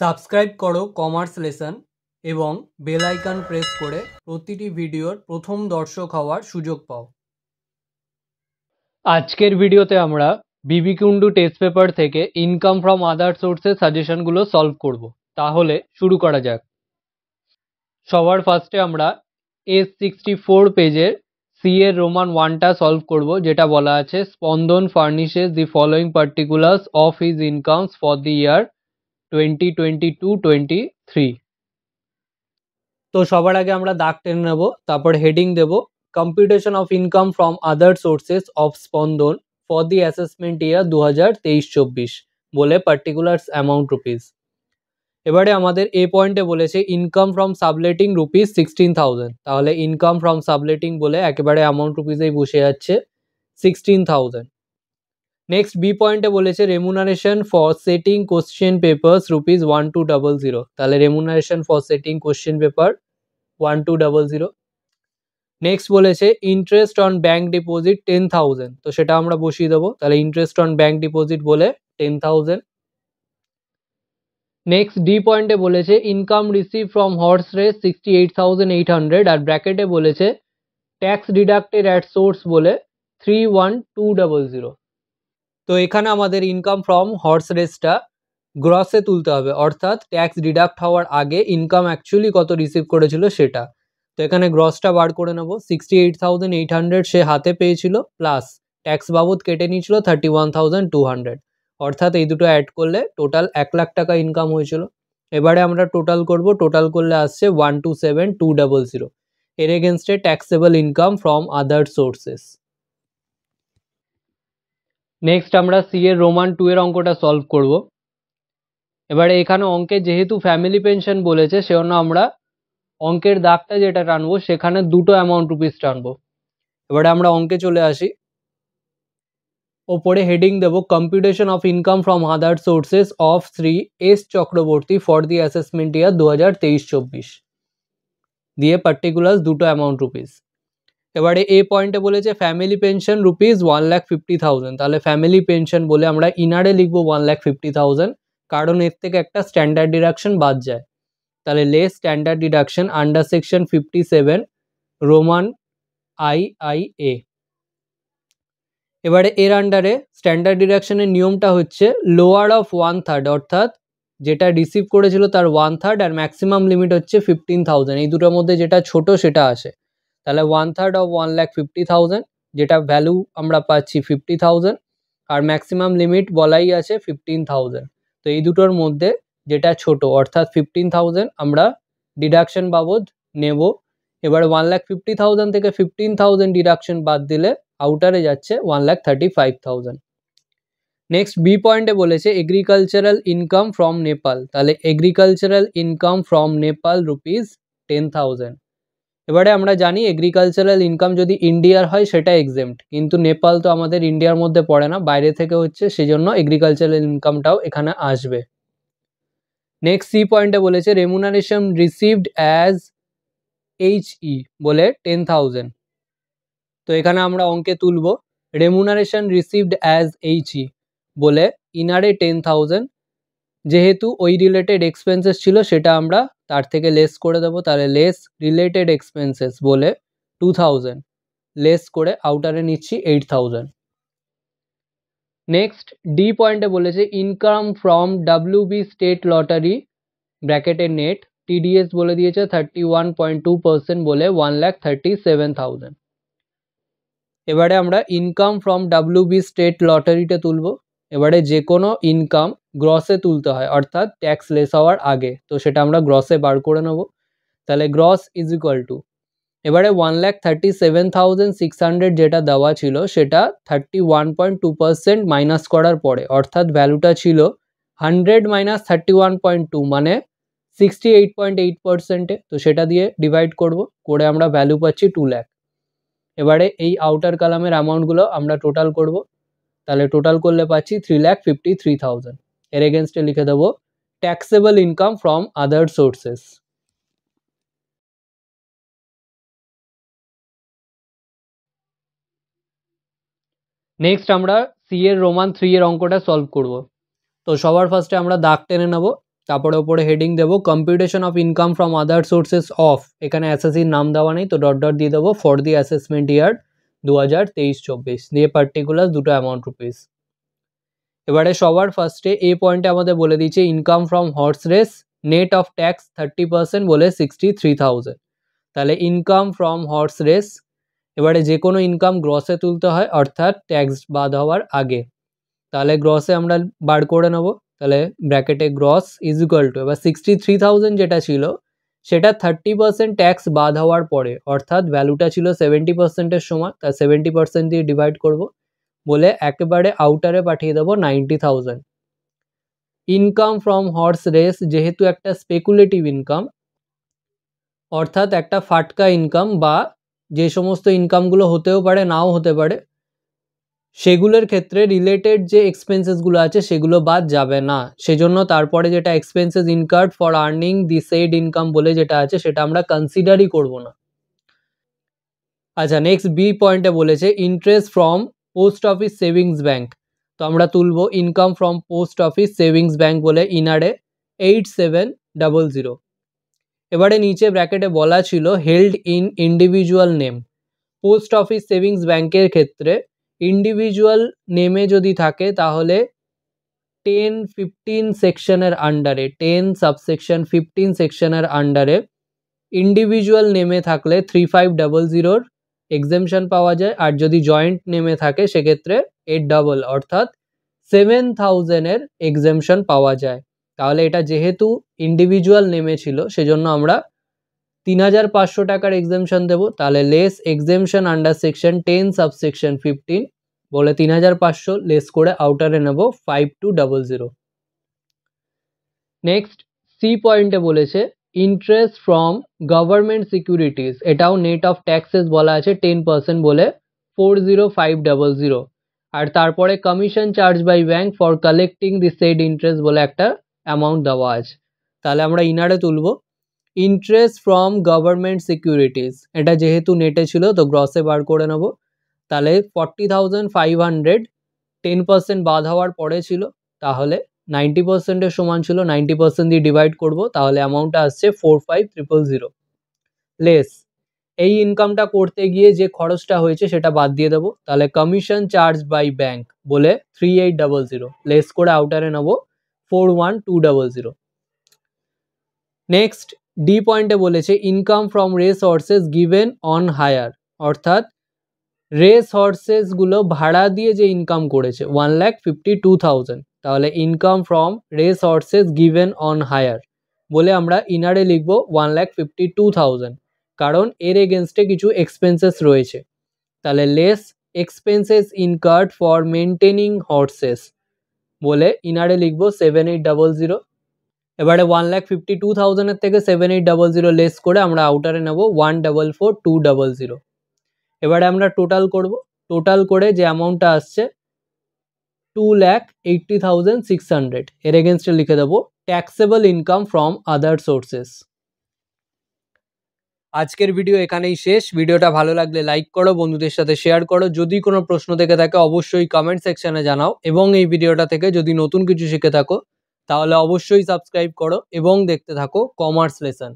Subscribe করো commerce lesson এবং bell icon press করে প্রতিটি ভিডিওর প্রথম দর্শক হওয়ার সুযোগ পাও। আজকের ভিডিওতে আমরা বিবিকুন্ডু টেস্ট পেপার থেকে ইনকাম ফ্রম আদার সোর্সের সাজেশনগুলো সলভ করব। তাহলে শুরু করা যাক। সবার ফার্স্টে আমরা S64 পেজের সি এর রোমান 1টা সলভ করব, যেটা বলা আছে Spandan furnishes the following particulars of his incomes for the year 2022-23। তো সবার আগে আমরা দাগ টেনে নেব, তারপর হেডিং দেব computation of income from other sources of Spandan for the assessment year 2023-24 বলে পার্টিকুলার্স অ্যামাউন্ট রুপিস। এবারে আমাদের এ পয়েন্টে বলেছে ইনকাম ফ্রম সাবলেটিং রুপিস 16,000, তাহলে ইনকাম ফ্রম সাবলেটিং বলে একেবারে অ্যামাউন্ট রুপিসেই বসে যাচ্ছে 16,000। নেক্সট বি পয়েন্টে বলেছে remuneration for setting question papers rupees 1200, তাহলে remuneration for setting question paper 1200। Next বলেছে ইন্টারেস্ট অন ব্যাঙ্ক ডিপোজিট 10,000, তো সেটা আমরা বসিয়ে দেবো, তাহলে ইন্টারেস্ট অন ব্যাঙ্ক ডিপোজিট বলে 10,000। নেক্সট ডি পয়েন্টে বলেছে income receive from horse race 68,800 আর ব্র্যাকেটে বলেছে ট্যাক্স ডিডাক্টেড অ্যাট সোর্স বলে 31200। তো এখানে আমাদের ইনকাম ফ্রম হর্স রেসটা গ্রসে তুলতে হবে, অর্থাৎ ট্যাক্স ডিডাক্ট হওয়ার আগে ইনকাম অ্যাকচুয়ালি কত রিসিভ করেছিল সেটা। তো এখানে গ্রসটা বার করে নেব, 68,800 সে হাতে পেয়েছিল, প্লাস ট্যাক্স বাবদ কেটে নিয়েছিল 31,200, অর্থাৎ এই দুটো অ্যাড করলে টোটাল 1 লাখ টাকা ইনকাম হয়েছিল। এবারে আমরা টোটাল করব, টোটাল করলে আসছে 127,200 এর এগেনস্টে taxable income from other sources. Next আমরা সি এর রোমান 2 এর অঙ্কটা সলভ করব। এবারে এখানে অঙ্কে যেহেতু ফ্যামিলি পেনশন বলেছে সেজন্য আমরা অঙ্কের দাগটা যেটা টানবো সেখানে দুটো অ্যামাউন্ট রুপিস টানবো। এবারে আমরা অঙ্কে চলে আসি, ওপরে হেডিং দেবো computation of income from other sources of Shri S Chakraborty for the assessment year 2023-24 দিয়ে পার্টিকুলার দুটো অ্যামাউন্ট রুপিস। এবারে এ পয়েন্টে বলেছে ফ্যামিলি পেনশন রুপিস 1,50,000, তাহলে ফ্যামিলি পেনশন বলে আমরা ইনারে লিখবো 1,50,000, কারণ এর থেকে একটা স্ট্যান্ডার্ড ডিডাকশন বাদ যায়, তাহলে less standard deduction under section 57 Roman IA। এবারে এর আন্ডারে স্ট্যান্ডার্ড ডিডাকশনের নিয়মটা হচ্ছে লোয়ার অফ 1/3, অর্থাৎ যেটা রিসিভ করেছিল তার 1/3 আর ম্যাক্সিমাম লিমিট হচ্ছে 15,000, এই দুটোর মধ্যে যেটা ছোট সেটা আসে, তাহলে 1/3 অফ 1,50,000, যেটা ভ্যালু আমরা পাচ্ছি 50,000 আর ম্যাক্সিমাম লিমিট বলাই আছে 15,000, তো এই দুটোর মধ্যে যেটা ছোট অর্থাৎ 15,000 আমরা ডিডাকশন বাবদ নেব। এবার 1,50,000 থেকে 15,000 ডিডাকশন বাদ দিলে আউটারে যাচ্ছে 1,35,000। নেক্সট বি পয়েন্টে বলেছে এগ্রিকালচারাল ইনকাম ফ্রম নেপাল, তাহলে agricultural income from Nepal rupees 10,000। এবারে আমরা জানি এগ্রিকালচারাল ইনকাম যদি ইন্ডিয়ার হয় সেটা এক্সেম্পট, কিন্তু নেপাল তো আমাদের ইন্ডিয়ার মধ্যে পড়ে না, বাইরে থেকে হচ্ছে, সেজন্য এগ্রিকালচারাল ইনকামটাও এখানে আসবে। নেক্সট সি পয়েন্টে বলেছে রেমুনারেশন রিসিভড অ্যাজ HE বলে 10,000, তো এখানে আমরা অঙ্কে তুলব রেমুনারেশন রিসিভড অ্যাজ HE বলে ইনারে 10,000, যেহেতু ওই রিলেটেড এক্সপেন্সেস ছিল সেটা আমরা তার থেকে লেস করে দেবো, তাহলে লেস রিলেটেড এক্সপেন্সেস বলে 2,000 লেস করে আউটারে নিচ্ছি 8,000। নেক্সট ডি পয়েন্টে বলেছে income from WB state lottery ব্র্যাকেটের নেট TDS বলে দিয়েছে 31.2% বলে 1,37,000। এবারে আমরা ইনকাম ফ্রম WB স্টেট লটারিটা তুলব। এবারে যে কোনো ইনকাম গ্রসে তুলতে হয়, অর্থাৎ ট্যাক্স লেস হওয়ার আগে, তো সেটা আমরা গ্রসে বার করে নেব, তাহলে গ্রস ইজ ইকুয়াল টু এবারে 1,37,600 যেটা দেওয়া ছিল সেটা 31.2% মাইনাস করার পরে, অর্থাৎ ভ্যালুটা ছিল 100 মাইনাস 31.2 মানে 68.8%, তো সেটা দিয়ে ডিভাইড করব, করে আমরা ভ্যালু পাচ্ছি 2 লাখ। এবারে এই আউটার কালামের অ্যামাউন্টগুলো আমরা টোটাল করব, তাহলে টোটাল করলে পাচ্ছি 3,53,000, এর এগেনস্টে লিখে দেবো taxable income from other sources. Next আমরা সি এর রোমান 3 এর অঙ্কটা সলভ করব। তো সবার ফার্স্টে আমরা দাগ টেনে নেব, তারপরে ওপরে হেডিং দেবো computation of income from other sources of, এখানে অ্যাসেসির নাম দেওয়া নেই তো ডট ডট দিয়ে দেবো ফর দি অ্যাসেসমেন্ট ইয়ার 2023-24 দিয়ে পার্টিকুলার দুটো অ্যামাউন্ট রুপিস। এবারে সবার ফার্স্টে এ পয়েন্টে আমাদের বলে দিচ্ছে income from horse race net off tax 30% বলে 63,000। তাহলে ইনকাম ফ্রম হর্স রেস, এবারে যে কোনো ইনকাম গ্রসে তুলতে হয় অর্থাৎ ট্যাক্স বাদ হওয়ার আগে। তাহলে গ্রসে আমরা বার করে নেব, তাহলে ব্র্যাকেটে গ্রস ইজ ইকুয়াল টু, এবার 63,000 যেটা ছিল সেটা 30% ট্যাক্স বাদ হওয়ার পরে, অর্থাৎ ভ্যালুটা ছিল 70%-এর সমান, তার 70% দিয়ে ডিভাইড করব, বলে একেবারে আউটারে পাঠিয়ে দেবো 90,000। ইনকাম ফ্রম হর্স রেস যেহেতু একটা স্পেকুলেটিভ ইনকাম, অর্থাৎ একটা ফাটকা ইনকাম বা যে সমস্ত ইনকামগুলো হতেও পারে নাও হতে পারে, সেগুলোর ক্ষেত্রে রিলেটেড যে এক্সপেন্সেসগুলো আছে সেগুলো বাদ যাবে না, সেজন্য তারপরে যেটা expenses incurred for earning the said income বলে যেটা আছে সেটা আমরা কনসিডারই করব না। আচ্ছা, নেক্সট বি পয়েন্টে বলেছে interest from post office savings bank, তো আমরা তুলব income from post office savings bank বলে ইনারে 8700। এবারে নিচে ব্র্যাকেটে বলা ছিল held in individual name, post office savings ব্যাঙ্কের ক্ষেত্রে ইন্ডিভিজুয়াল নেমে যদি থাকে তাহলে 10-15 সেকশনের আন্ডারে, 10 সাবসেকশন 15 সেকশনের আন্ডারে ইন্ডিভিজুয়াল নেমে থাকলে 3500 এক্সেমশন পাওয়া যায়, আর যদি জয়েন্ট নেমে থাকে সেক্ষেত্রে 8 অর্থাৎ 7000 এক্সেমশন পাওয়া যায়। তাহলে এটা যেহেতু ইন্ডিভিজুয়াল নেমে ছিল সেজন্য আমরা 3500 টাকার এক্সেমশন দেবো, তাহলে less exemption under section 10 subsection 15 বলে 3500 লেস করে আউটারে নেব 5200। নেক্সট সি পয়েন্টে বলেছে ইন্টারেস্ট ফ্রম গভর্নমেন্ট সিকিউরিটিজ, এটাও নেট অফ ট্যাক্সেস বলা আছে 10% বলে 40500, আর তারপরে commission charge by bank for collecting the said interest বলে একটা অ্যামাউন্ট দেওয়া আছে। তাহলে আমরা ইনারে তুলব ইন্টারেস্ট ফ্রম গভর্নমেন্ট সিকিউরিটিজ, এটা যেহেতু নেটে ছিল তো গ্রসে বার করে নেব, তাহলে 40,500 10% বাদ হওয়ার পরে ছিল, তাহলে 90%-এর সমান ছিল, 90% দিয়ে ডিভাইড করব, তাহলে অ্যামাউন্টটা আসছে 45,000। লেস এই ইনকামটা করতে গিয়ে যে খরচটা হয়েছে সেটা বাদ দিয়ে দেবো, তাহলে কমিশন চার্জ বাই ব্যাঙ্ক বলে 3800 লেস করে আউটারে নেব 41200। নেক্সট ডি পয়েন্টে বলেছে income from race horses given on hire, অর্থাৎ রেস হর্সেসগুলো ভাড়া দিয়ে যে ইনকাম করেছে 1,52,000, তাহলে income from race horses given on hire বলে আমরা ইনারে লিখব 1,52,000, কারণ এর এগেনস্টে কিছু এক্সপেন্সেস রয়েছে, তাহলে less expenses incurred for maintaining horse's বলে ইনারে লিখব 7800। এবারে 1,52,000 থেকে 7800 লেস করে আমরা আউটারে নেব 1,44,200। এবারে আমরা টোটাল করব, টোটাল করে যে অ্যামাউন্টটা আসছে 2,80,600, এর এগেনস্টে লিখে দেবো taxable income from other sources. আজকের ভিডিও এখানেই শেষ। ভিডিওটা ভালো লাগলে লাইক করো, বন্ধুদের সাথে শেয়ার করো, যদি কোনো প্রশ্ন থেকে থাকে অবশ্যই কমেন্ট সেকশনে জানাও, এবং এই ভিডিওটা থেকে যদি নতুন কিছু শিখে থাকো তাহলে অবশ্যই সাবস্ক্রাইব করো এবং দেখতে থাকো কমার্স লেসন।